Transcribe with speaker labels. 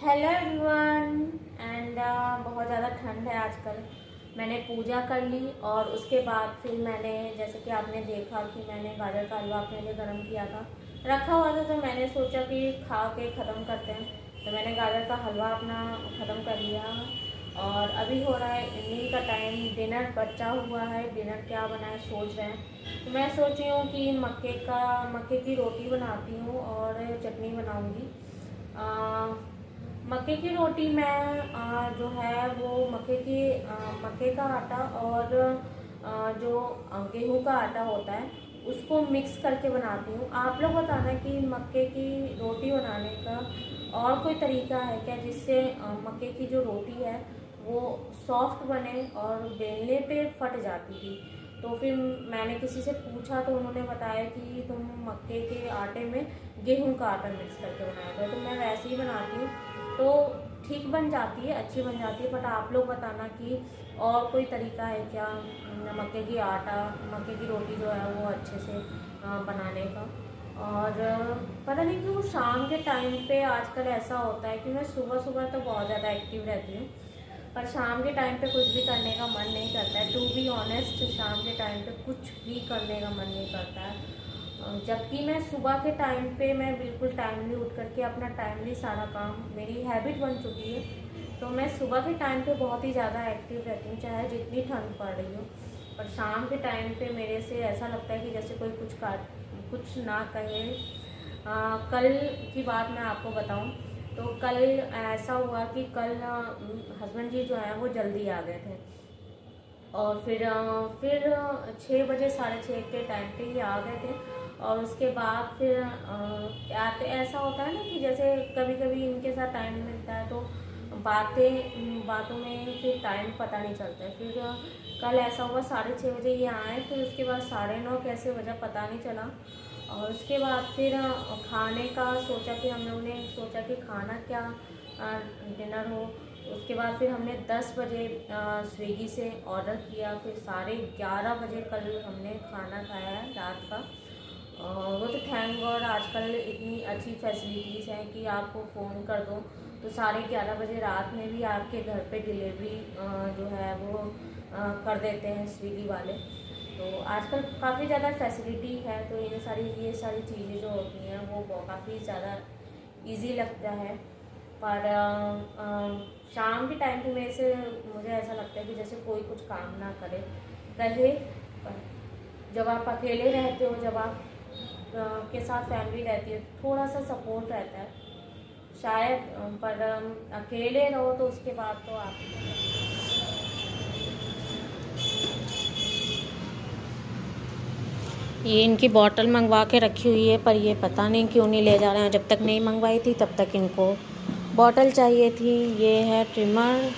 Speaker 1: Hello everyone and बहुत ज़्यादा ठंड है आजकल। मैंने पूजा कर ली और उसके बाद फिर मैंने, जैसे कि आपने देखा कि मैंने गाजर का हलवा अपने लिए गर्म किया था, रखा हुआ था, तो मैंने सोचा कि खा के ख़त्म करते हैं। तो मैंने गाजर का हलवा अपना ख़त्म कर लिया और अभी हो रहा है इवनिंग का टाइम। डिनर बचा हुआ है, डिनर क्या बनाए सोच रहे हैं। तो मैं सोच रही हूँ कि मक्के की रोटी बनाती हूँ और चटनी बनाऊँगी। मक्के की रोटी मैं जो है वो मक्के का आटा और जो गेहूं का आटा होता है उसको मिक्स करके बनाती हूँ। आप लोग बताना कि मक्के की रोटी बनाने का और कोई तरीका है क्या, जिससे मक्के की जो रोटी है वो सॉफ्ट बने। और बेलने पे फट जाती थी, तो फिर मैंने किसी से पूछा तो उन्होंने बताया कि तुम मक्के के आटे में गेहूं का आटा मिक्स करके बनाया था। तो मैं वैसे ही बनाती हूँ, तो ठीक बन जाती है, अच्छी बन जाती है। बट आप लोग बताना कि और कोई तरीका है क्या मक्के की रोटी जो है वो अच्छे से बनाने का। और पता नहीं क्यों शाम के टाइम पे आजकल ऐसा होता है कि मैं सुबह सुबह तो बहुत ज़्यादा एक्टिव रहती हूँ, पर शाम के टाइम पे कुछ भी करने का मन नहीं करता है। टू बी ऑनेस्ट, शाम के टाइम पे कुछ भी करने का मन नहीं करता है। जबकि मैं सुबह के टाइम पे मैं बिल्कुल टाइमली उठ करके अपना टाइमली सारा काम, मेरी हैबिट बन चुकी है। तो मैं सुबह के टाइम पे बहुत ही ज़्यादा एक्टिव रहती हूँ, चाहे जितनी ठंड पड़ रही हो। और शाम के टाइम पे मेरे से ऐसा लगता है कि जैसे कोई कुछ ना कहे। कल की बात मैं आपको बताऊँ तो कल ऐसा हुआ कि कल हस्बैंड जी जो हैं वो जल्दी आ गए थे और फिर 6 बजे 6:30 के टाइम पे ही आ गए थे। और उसके बाद फिर आते ऐसा होता है ना कि जैसे कभी कभी इनके साथ टाइम मिलता है तो बातों में फिर टाइम पता नहीं चलता है। फिर कल ऐसा हुआ 6:30 बजे ये आए, फिर उसके बाद 9:30 कैसे बजा पता नहीं चला। और उसके बाद फिर खाने का सोचा कि हम लोगों ने सोचा कि खाना क्या डिनर हो। उसके बाद फिर हमने 10 बजे स्विगी से ऑर्डर किया, फिर 11:30 बजे कल हमने खाना खाया है रात का। वो तो थैंक गॉड आजकल इतनी अच्छी फैसिलिटीज़ हैं कि आपको फ़ोन कर दो तो 11:30 बजे रात में भी आपके घर पे डिलीवरी जो है वो कर देते हैं स्विगी वाले। तो आजकल काफ़ी ज़्यादा फैसिलिटी है, तो ये सारी चीज़ें जो होती हैं वो काफ़ी ज़्यादा इजी लगता है। पर शाम के टाइम पे मुझे ऐसा लगता है कि जैसे कोई कुछ काम ना कहे। पर जब आप अकेले रहते हो, जब आप के साथ फैमिली रहती है, थोड़ा सा सपोर्ट रहता है शायद। पर अकेले रहो तो उसके बाद तो आप ये इनकी बॉटल मंगवा के रखी हुई है, पर ये पता नहीं क्यों नहीं ले जा रहे हैं। जब तक नहीं मंगवाई थी तब तक इनको बॉटल चाहिए थी। ये है ट्रिमर